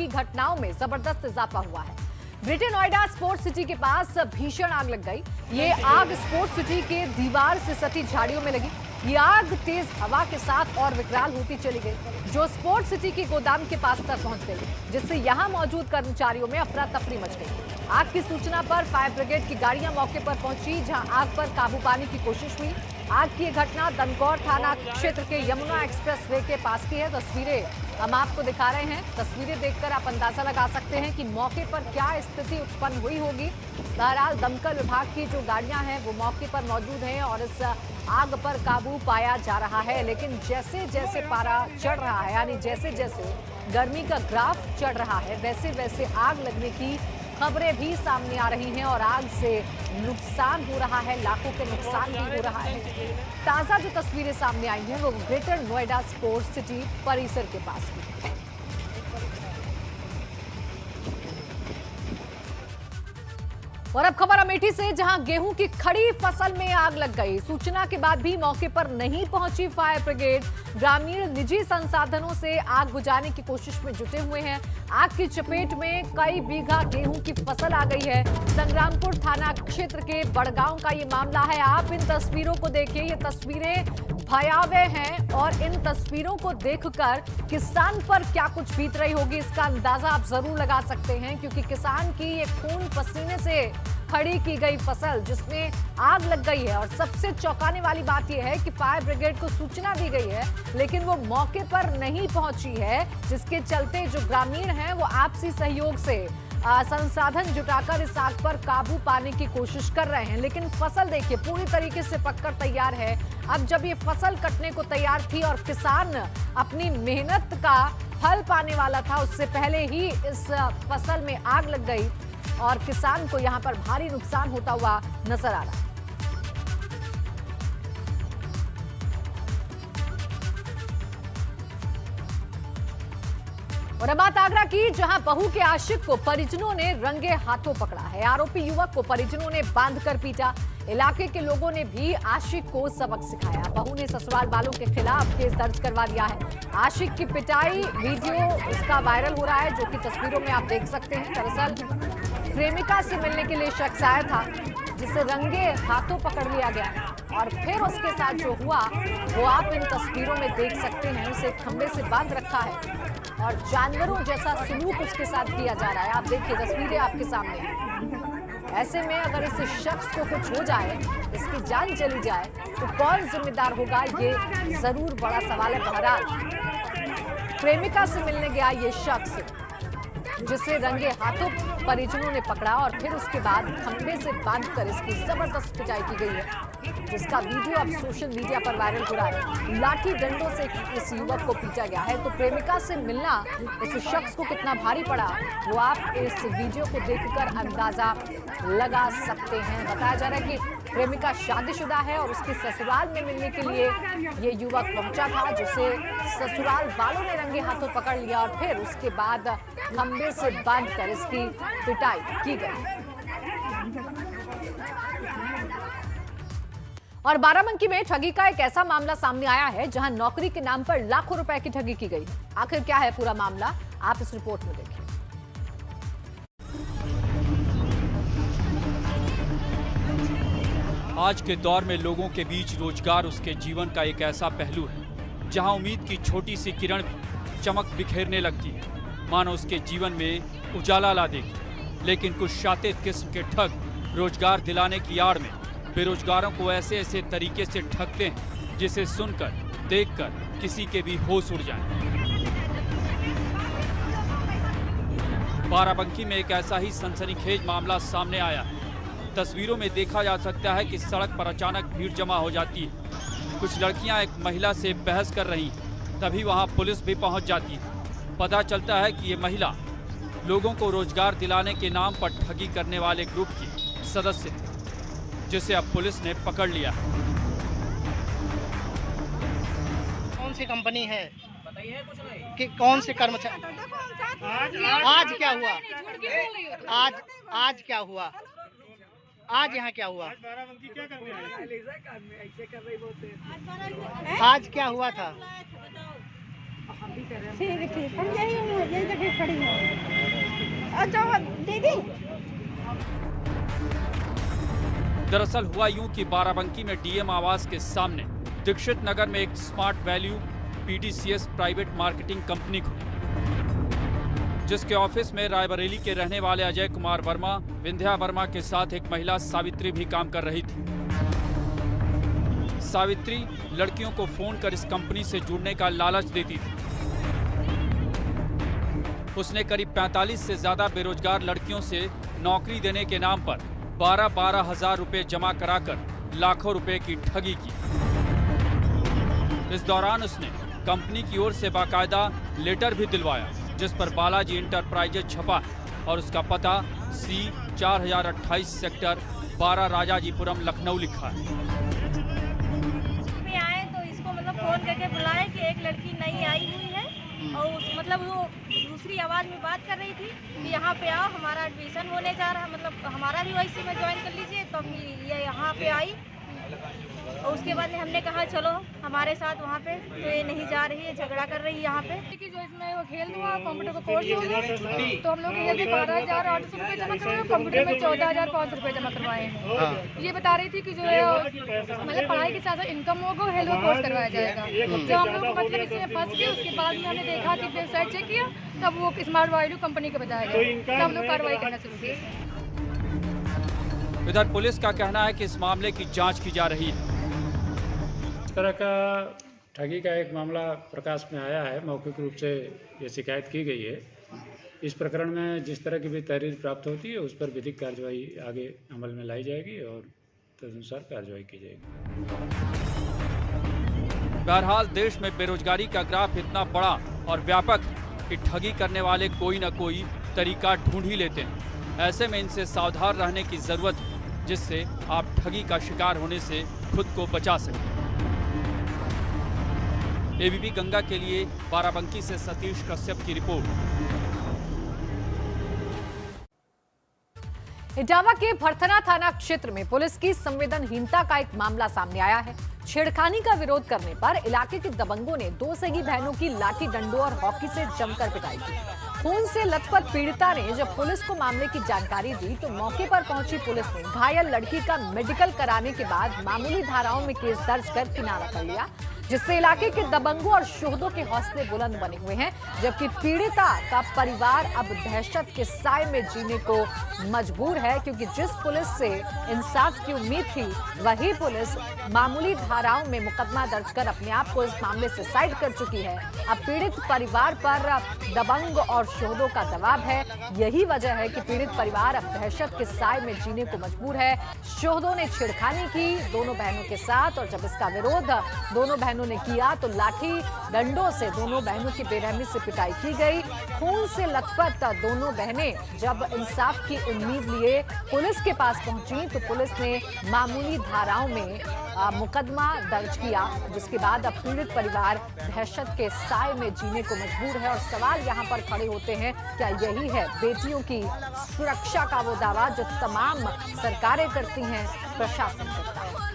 की घटनाओं में जबरदस्त इजाफा हुआ है। ग्रेटर नोएडा स्पोर्ट्स सिटी के पास भीषण आग लग गई। ये आग स्पोर्ट्स सिटी के दीवार से सटी झाड़ियों में लगी। ये आग तेज हवा के साथ और विकराल होती चली गई, जो स्पोर्ट्स सिटी के गोदाम के पास तक पहुंच गई, जिससे यहां मौजूद कर्मचारियों में अफरा तफरी मच गई। आग की सूचना पर फायर ब्रिगेड की गाड़ियां मौके पर पहुंची, जहां आग पर काबू पाने की कोशिश हुई। आग की घटना दनकौर थाना क्षेत्र के यमुना एक्सप्रेस वे के पास की है। तस्वीरें हम आपको दिखा रहे हैं। तस्वीरें देखकर आप अंदाजा लगा सकते हैं कि मौके पर क्या स्थिति उत्पन्न हुई होगी। बहरहाल दमकल विभाग की जो गाड़ियां हैं वो मौके पर मौजूद हैं और इस आग पर काबू पाया जा रहा है। लेकिन जैसे जैसे पारा चढ़ रहा है, यानी जैसे जैसे गर्मी का ग्राफ चढ़ रहा है, वैसे वैसे आग लगने की खबरें भी सामने आ रही हैं और आग से नुकसान हो रहा है, लाखों के नुकसान भी हो रहा है। ताजा जो तस्वीरें सामने आई हैं वो ग्रेटर नोएडा स्पोर्ट्स सिटी परिसर के पास की है। और अब खबर अमेठी से, जहां गेहूं की खड़ी फसल में आग लग गई। सूचना के बाद भी मौके पर नहीं पहुंची फायर ब्रिगेड। ग्रामीण निजी संसाधनों से आग बुझाने की कोशिश में जुटे हुए हैं। आग की चपेट में कई बीघा गेहूं की फसल आ गई है। संग्रामपुर थाना क्षेत्र के बड़गांव का ये मामला है। आप इन तस्वीरों को देखिए, ये तस्वीरें भयावह हैं और इन तस्वीरों को देखकर किसान पर क्या कुछ बीत रही होगी इसका अंदाजा आप जरूर लगा सकते हैं, क्योंकि किसान की ये खून पसीने से खड़ी की गई फसल जिसमें आग लग गई है। और सबसे चौंकाने वाली बात यह है कि फायर ब्रिगेड को सूचना दी गई है, लेकिन वो मौके पर नहीं पहुंची है, जिसके चलते जो ग्रामीण हैं वो आपसी सहयोग से संसाधन जुटाकर इस आग पर काबू पाने की कोशिश कर रहे हैं। लेकिन फसल देखिए पूरी तरीके से पककर तैयार है। अब जब ये फसल कटने को तैयार थी और किसान अपनी मेहनत का फल पाने वाला था, उससे पहले ही इस फसल में आग लग गई और किसान को यहां पर भारी नुकसान होता हुआ नजर आ रहा है। और अब बात आगरा की, जहां बहू के आशिक को परिजनों ने रंगे हाथों पकड़ा है। आरोपी युवक को परिजनों ने बांधकर पीटा। इलाके के लोगों ने भी आशिक को सबक सिखाया। बहू ने ससुराल वालों के खिलाफ केस दर्ज करवा दिया है। आशिक की पिटाई वीडियो इसका वायरल हो रहा है, जो कि तस्वीरों में आप देख सकते हैं। दरअसल प्रेमिका से मिलने के लिए शख्स आया था, जिसे रंगे हाथों पकड़ लिया गया और फिर उसके साथ जो हुआ वो आप इन तस्वीरों में देख सकते हैं। उसे खंबे से बांध रखा है और जानवरों जैसा सलूक उसके साथ किया जा रहा है। आप देखिए तस्वीरें आपके सामने हैं। ऐसे में अगर इस शख्स को कुछ हो जाए, इसकी जान चली जाए, तो कौन जिम्मेदार होगा, ये जरूर बड़ा सवाल है। बहरहाल प्रेमिका से मिलने गया ये शख्स, जिसे रंगे हाथों परिजनों ने पकड़ा और फिर उसके बाद खंबे से बांधकर इसकी जबरदस्त पिटाई की गई है, जिसका वीडियो अब सोशल मीडिया पर वायरल हो रहा है। लाठी डंडों से इस युवक को पीटा गया है। तो प्रेमिका से मिलना इस शख्स को कितना भारी पड़ा, वो आप इस वीडियो को देखकर अंदाजा लगा सकते हैं। बताया जा रहा है कि प्रेमिका शादीशुदा है और उसके ससुराल में मिलने के लिए ये युवक पहुंचा था, जिसे ससुराल वालों ने रंगे हाथों पकड़ लिया और फिर उसके बाद खंबे से बांधकर इसकी पिटाई की गई। और बाराबंकी में ठगी का एक ऐसा मामला सामने आया है, जहां नौकरी के नाम पर लाखों रुपए की ठगी की गई। आखिर क्या है पूरा मामला, आप इस रिपोर्ट में देखिए। आज के दौर में लोगों के बीच रोजगार उसके जीवन का एक ऐसा पहलू है, जहां उम्मीद की छोटी सी किरण भी चमक बिखेरने लगती है, मानो उसके जीवन में उजाला ला देगी। लेकिन कुछ शातिद किस्म के ठग रोजगार दिलाने की आड़ में बेरोजगारों को ऐसे ऐसे तरीके से ठगते हैं, जिसे सुनकर देखकर किसी के भी होश उड़ जाए। बाराबंकी में एक ऐसा ही सनसनीखेज मामला सामने आया है। तस्वीरों में देखा जा सकता है कि सड़क पर अचानक भीड़ जमा हो जाती है। कुछ लड़कियां एक महिला से बहस कर रही हैं, तभी वहां पुलिस भी पहुंच जाती है। पता चलता है कि ये महिला लोगों को रोजगार दिलाने के नाम पर ठगी करने वाले ग्रुप की सदस्य थी, जिसे अब पुलिस ने पकड़ लिया है। कौन सी कंपनी है बताइए, कुछ नहीं कि कौन से कर्मचारी, आज क्या हुआ, आज क्या हुआ, आज यहाँ क्या हुआ, आज क्या हुआ था, ठीक हम यही जगह खड़ी हूँ। अच्छा दीदी। दरअसल हुआ यूं कि बाराबंकी में डीएम आवास के सामने दीक्षित नगर में एक smart value PDCS private marketing company खुली, जिसके ऑफिस में रायबरेली के रहने वाले अजय कुमार वर्मा, विंध्या वर्मा के साथ एक महिला सावित्री भी काम कर रही थी। सावित्री लड़कियों को फोन कर इस कंपनी से जुड़ने का लालच देती थी। उसने करीब 45 से ज्यादा बेरोजगार लड़कियों से नौकरी देने के नाम पर 12-12 हजार रुपए जमा कराकर लाखों रुपए की ठगी की। इस दौरान उसने कंपनी की ओर से बाकायदा लेटर भी दिलवाया, जिस पर बालाजी इंटरप्राइजेज छपा है और उसका पता C 4028 सेक्टर 12 राजाजीपुरम लखनऊ लिखा है। आए तो इसको मतलब फोन करके बुलाए कि एक लड़की नई आई हुई है और मतलब वो दूसरी आवाज़ में बात कर रही थी कि यहाँ पे आओ, हमारा एडमिशन होने जा रहा है, मतलब हमारा भी वैसे में ज्वाइन कर लीजिए। तो ये यहाँ पे आई और उसके बाद हमने कहा चलो हमारे साथ वहाँ पे, तो ये नहीं जा रही है, झगड़ा कर रही है यहाँ पे कि जो इसमें वो खेल हुआ कंप्यूटर का कोर्स होगा, तो हम लोग खेल में 12,800 रुपये जमा करवाए, कंप्यूटर में 14,500 रुपये जमा करवाए हैं। ये बता रही थी कि जो है मतलब पढ़ाई के साथ साथ इनकम होगा, हेल्थ का कोर्स करवाया जाएगा। जब हम लोग मतलब इसमें फंस गए, उसके बाद में हमने देखा कि वेबसाइट चेक किया, तब वो स्मार्ट वैल्यू कंपनी का बताया गया, तब हम लोग कार्रवाई करना शुरू किए। इधर पुलिस का कहना है कि इस मामले की जांच की जा रही है। इस तरह का ठगी का एक मामला प्रकाश में आया है, मौखिक रूप से ये शिकायत की गई है। इस प्रकरण में जिस तरह की भी तहरीर प्राप्त होती है, उस पर विधिक कार्रवाई आगे अमल में लाई जाएगी और तदनुसार कार्रवाई की जाएगी। बहरहाल देश में बेरोजगारी का ग्राफ इतना बड़ा और व्यापक है कि ठगी करने वाले कोई न कोई तरीका ढूंढ ही लेते हैं। ऐसे में इनसे सावधान रहने की जरूरत है, जिससे आप ठगी का शिकार होने से खुद को बचा सकें। ABP गंगा के लिए बाराबंकी से सतीश कश्यप की रिपोर्ट। इटावा के भरथना थाना क्षेत्र में पुलिस की संवेदनहीनता का एक मामला सामने आया है। छेड़खानी का विरोध करने पर इलाके के दबंगों ने दो सगी बहनों की लाठी डंडों और हॉकी से जमकर पिटाई की। खून से लथपथ पीड़िता ने जब पुलिस को मामले की जानकारी दी तो मौके पर पहुंची पुलिस ने घायल लड़की का मेडिकल कराने के बाद मामूली धाराओं में केस दर्ज कर किनारा कर लिया, जिससे इलाके के दबंगों और शोहदों के हौसले बुलंद बने हुए हैं। जबकि पीड़िता का परिवार अब दहशत के साए में जीने को मजबूर है, क्योंकि जिस पुलिस से इंसाफ की उम्मीद थी, वही पुलिस मामूली धाराओं में मुकदमा दर्ज कर अपने आप को इस मामले से साइड कर चुकी है। अब पीड़ित परिवार पर दबंग और शोहदों का दबाव है। यही वजह है कि पीड़ित परिवार अब दहशत के साए में जीने को मजबूर है। शोहदों ने छेड़खानी की दोनों बहनों के साथ, और जब इसका विरोध दोनों बहनों ने किया तो लाठी डंडों से दोनों बहनों की बेरहमी से पिटाई की गई। खून से लथपथ दोनों बहनें जब इंसाफ की उम्मीद लिए पुलिस के पास पहुंची तो पुलिस ने मामूली धाराओं में मुकदमा दर्ज किया, जिसके बाद अब पीड़ित परिवार दहशत के साए में जीने को मजबूर है। और सवाल यहाँ पर खड़े होते हैं, क्या यही है बेटियों की सुरक्षा का वो दावा जो तमाम सरकारें करती हैं, प्रशासन करता है?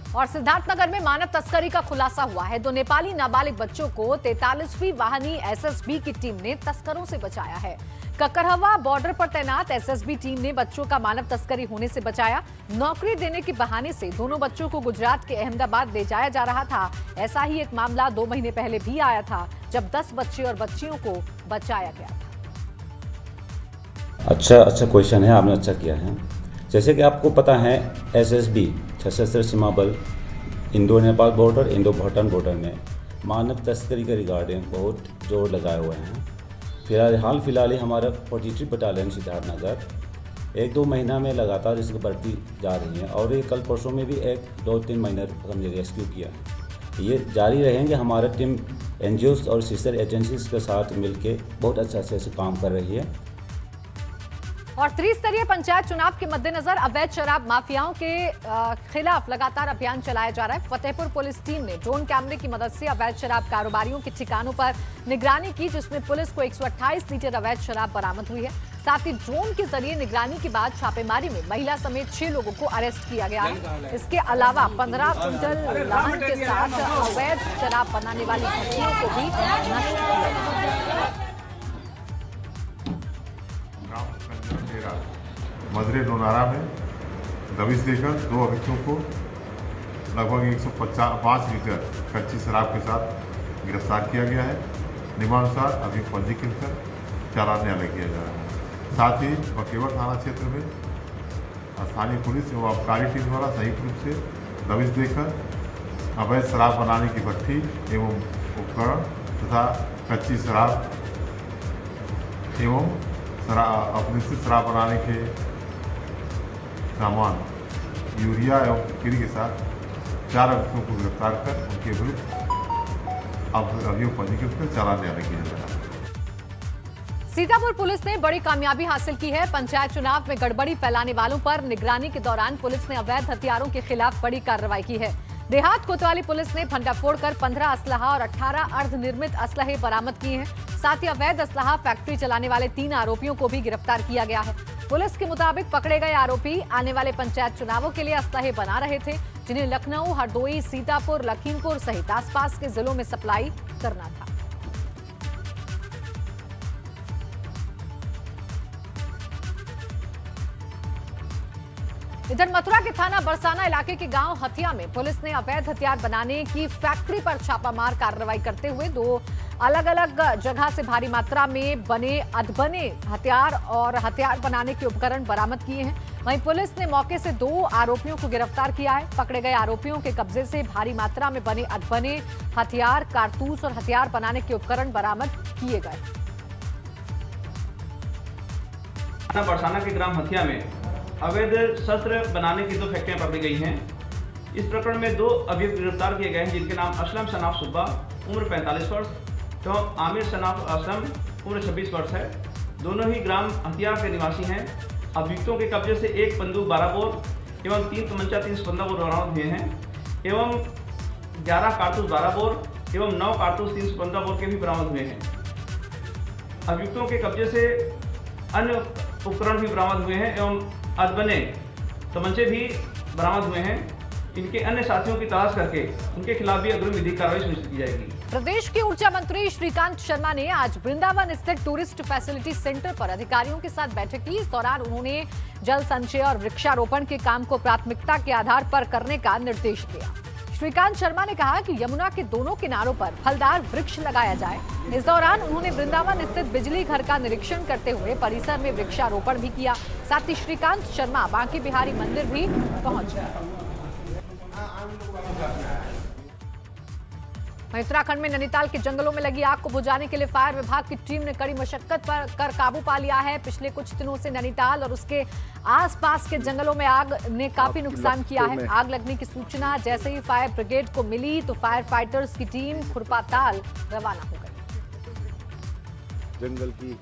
और सिद्धार्थनगर में मानव तस्करी का खुलासा हुआ है। दो नेपाली नाबालिग बच्चों को 43वीं वाहिनी SSB की टीम ने तस्करों से बचाया है। ककरहवा बॉर्डर पर तैनात SSB टीम ने बच्चों का मानव तस्करी होने से बचाया। नौकरी देने के बहाने से दोनों बच्चों को गुजरात के अहमदाबाद ले जाया जा रहा था। ऐसा ही एक मामला 2 महीने पहले भी आया था, जब 10 बच्चे और बच्चियों को बचाया गया था। अच्छा क्वेश्चन है, आपने अच्छा किया है। जैसे कि आपको पता है SSB सशस्त्र सीमा बल Indo Nepal border, Indo Bhutan border में मानव तस्करी के रिगार्डिंग बहुत जोर लगाए हुए हैं। हाल फिलहाल ही हमारा 43 बटालियन सिद्धार्थनगर 1-2 महीना में लगातार इसकी बढ़ती जा रही है, और ये कल परसों में भी 1-2-3 महीने हमने रेस्क्यू किया है। ये जारी रहेंगे। हमारा टीम NGOs और सिस्टर एजेंसीज के साथ मिलके बहुत अच्छा से काम कर रही है। और त्रिस्तरीय पंचायत चुनाव के मद्देनजर अवैध शराब माफियाओं के खिलाफ लगातार अभियान चलाया जा रहा है। फतेहपुर पुलिस टीम ने ड्रोन कैमरे की मदद से अवैध शराब कारोबारियों के ठिकानों पर निगरानी की, जिसमें पुलिस को 128 लीटर अवैध शराब बरामद हुई है। साथ ही ड्रोन के जरिए निगरानी के बाद छापेमारी में महिला समेत 6 लोगों को अरेस्ट किया गया है। इसके अलावा 15 क्विंटल लाहन के साथ अवैध शराब बनाने वाली भट्टियों को भी नष्ट किया गया। मजरे नोनारा में दबिश देकर 2 अभियुक्तों को लगभग 105 लीटर कच्ची शराब के साथ गिरफ्तार किया गया है। नियमानुसार अभी पंजीकृत कर चालान न्यायालय किया जा रहा है। साथ ही बकेवर थाना क्षेत्र में स्थानीय पुलिस एवं आबकारी टीम द्वारा संयुक्त रूप से दबिश देकर अवैध शराब बनाने की भट्ठी एवं उपकरण तथा कच्ची शराब एवं अपनिश्चित शराब बनाने के सामान यूरिया एवं फिटकरी के साथ 4 अभियुक्तों को गिरफ्तार कर उनके विरुद्ध अभियोग पंजीकृत कर चालान न्यायालय किया जा रहा है। सीतापुर पुलिस ने बड़ी कामयाबी हासिल की है। पंचायत चुनाव में गड़बड़ी फैलाने वालों पर निगरानी के दौरान पुलिस ने अवैध हथियारों के खिलाफ बड़ी कार्रवाई की है। देहात कोतवाली पुलिस ने भंडाफोड़ कर 15 असलहा और 18 अर्धनिर्मित असलहे बरामद किए हैं। साथ ही अवैध असलहा फैक्ट्री चलाने वाले 3 आरोपियों को भी गिरफ्तार किया गया है। पुलिस के मुताबिक पकड़े गए आरोपी आने वाले पंचायत चुनावों के लिए असलहे बना रहे थे, जिन्हें लखनऊ, हरदोई, सीतापुर, लखीमपुर सहित आसपास के जिलों में सप्लाई करना था। इधर मथुरा के थाना बरसाना इलाके के गांव हथिया में पुलिस ने अवैध हथियार बनाने की फैक्ट्री पर छापामार कार्रवाई करते हुए 2 अलग अलग जगह से भारी मात्रा में बने अधबने हथियार और हथियार बनाने के उपकरण बरामद किए हैं। वहीं पुलिस ने मौके से 2 आरोपियों को गिरफ्तार किया है। पकड़े गए आरोपियों के कब्जे से भारी मात्रा में बने अधबने हथियार, कारतूस और हथियार बनाने के उपकरण बरामद किए गए। बरसाना के ग्राम हथिया में अवैध शस्त्र बनाने की 2 फैक्ट्रियां पकड़ी गई हैं। इस प्रकरण में 2 अभियुक्त गिरफ्तार किए गए हैं, जिनके नाम असलम शनाफ सुब्बा उम्र 45 वर्ष एवं आमिर शनाफ असलम उम्र 26 वर्ष है। दोनों ही ग्राम हथिया के निवासी हैं। अभियुक्तों के कब्जे से 1 बंदूक 12 बोर एवं 3 तमंचा 315 बोर बरामद हुए हैं एवं 11 कारतूस 12 बोर एवं 9 कारतूस 315 बोर के भी बरामद हुए हैं। अभियुक्तों के कब्जे से अन्य उपकरण भी बरामद हुए हैं एवं अधबने तमंचे भी बरामद हुए हैं। इनके अन्य साथियों की तलाश करके उनके खिलाफ भी अग्रिम विधिक कार्रवाई सुनिश्चित की जाएगी। प्रदेश के ऊर्जा मंत्री श्रीकांत शर्मा ने आज वृंदावन स्थित टूरिस्ट फैसिलिटी सेंटर पर अधिकारियों के साथ बैठक की। इस दौरान उन्होंने जल संचय और वृक्षारोपण के काम को प्राथमिकता के आधार पर करने का निर्देश दिया। श्रीकांत शर्मा ने कहा कि यमुना के दोनों किनारों पर फलदार वृक्ष लगाया जाए। इस दौरान उन्होंने वृंदावन स्थित बिजली घर का निरीक्षण करते हुए परिसर में वृक्षारोपण भी किया। साथ ही श्रीकांत शर्मा बांके बिहारी मंदिर भी पहुंच गए। उत्तराखंड में नैनीताल के जंगलों में लगी आग को बुझाने के लिए फायर विभाग की टीम ने कड़ी मशक्कत कर काबू पा लिया है। पिछले कुछ दिनों से नैनीताल और उसके आसपास के जंगलों में आग ने काफी नुकसान किया है। आग लगने की सूचना जैसे ही फायर ब्रिगेड को मिली तो फायर फाइटर्स की टीम खुरपाताल रवाना हो गई। जंगल की